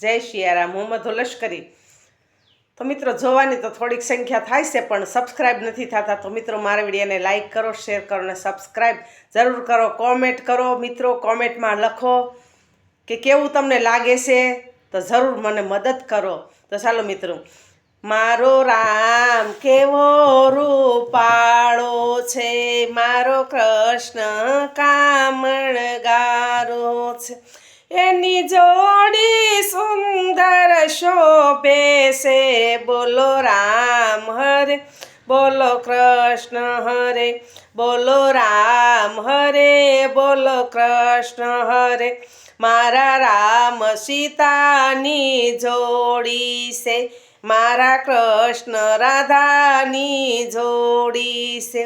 જય શિયારામ। હું મધુ લશ્કરી। તો મિત્રો જોવાની તો થોડીક સંખ્યા થાય છે, પણ સબસ્ક્રાઈબ નથી થતા। તો મિત્રો મારા વિડીયોને લાઈક કરો, શેર કરો અને સબસ્ક્રાઈબ જરૂર કરો। કોમેન્ટ કરો મિત્રો, કોમેન્ટમાં લખો કે કેવું તમને લાગે છે, તો જરૂર મને મદદ કરો। તો ચાલો મિત્રો, મારો રામ કેવો રૂપાળો છે, મારો કૃષ્ણ કામણગારો છે, એની જોડી સુંદર શોભે છે। બોલો રામ હરે, બોલો કૃષ્ણ હરે, બોલો રામ હરે, બોલો કૃષ્ણ હરે। મારા રામ સીતાની જોડી છે, મારા કૃષ્ણ રાધાની જોડી છે,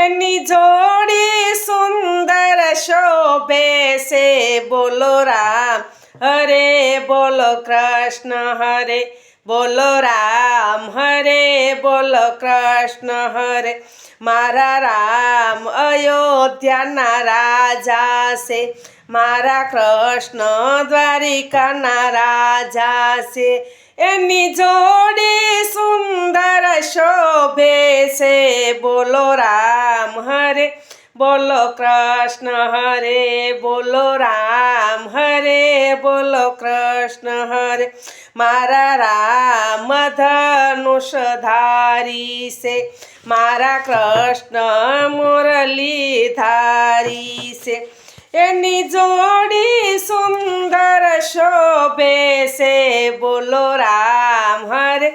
એની જોડી સુંદર શોભે છે। બોલો રામ હરે, બોલો કૃષ્ણ હરે, બોલો રામ હરે, બોલો કૃષ્ણ હરે। મારા રામ અયોધ્યાના રાજા છે, મારા કૃષ્ણ દ્વારિકાના રાજા છે, એની જોડી સુંદર શોભે છે। બોલો રામ હરે, બોલો કૃષ્ણ હરે, બોલો રામ હરે, બોલો કૃષ્ણ હરે। મારા રામ ધનુષધારી છે, મારા કૃષ્ણ મુરલીધારી છે, એની જોડી સુંદર શોભે છે। બોલો રામ હરે,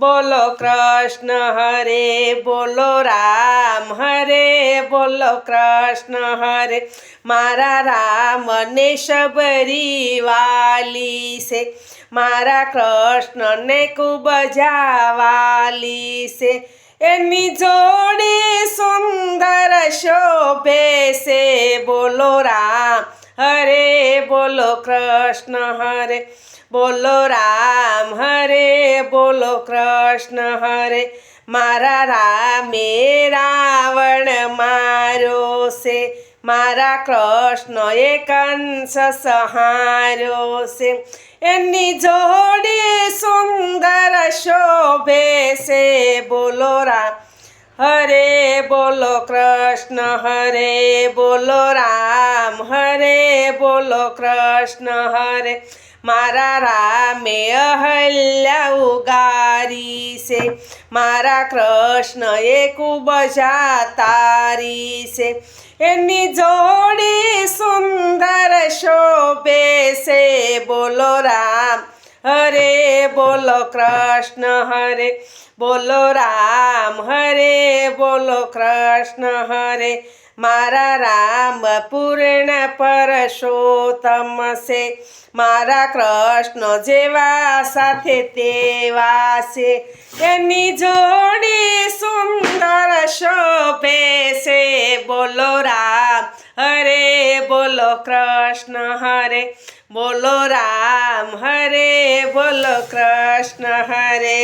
બોલો કૃષ્ણ હરે, બોલો રામ હરે, બોલો કૃષ્ણ હરે। મારા રામને શબરી વાલી છે, મારા કૃષ્ણને ખૂબ જાવાલી છે, એની જોડી સુંદર શોભે છે। બોલો રામ હરે, બોલો કૃષ્ણ હરે, બોલો રામ હરે, બોલો કૃષ્ણ હરે। મારા રામે રાવણ માર્યો છે, મારા કૃષ્ણએ કંસ સંહાર્યો છે, એની જોડી સુંદર શોભે છે। બોલો રામ હરે, બોલો કૃષ્ણ હરે, બોલો રામ હરે, બોલો કૃષ્ણ હરે। મારા રામે અહલ્યા ઉગારી છે, મારા કૃષ્ણએ ખૂબ તારી છે, એની જોડી સુંદર શોભે છે। બોલો રામ હરે, બોલો કૃષ્ણ હરે, બોલો રામ હરે, બોલો કૃષ્ણ હરે। મારા રામ પૂર્ણ પરસોત્તમ છે, મારા કૃષ્ણ જેવા સાથે તેવા છે, એની જોડી સુંદર શોભે છે। બોલો રામ હરે, બોલો કૃષ્ણ હરે, બોલો રામ હરે, બોલો કૃષ્ણ હરે।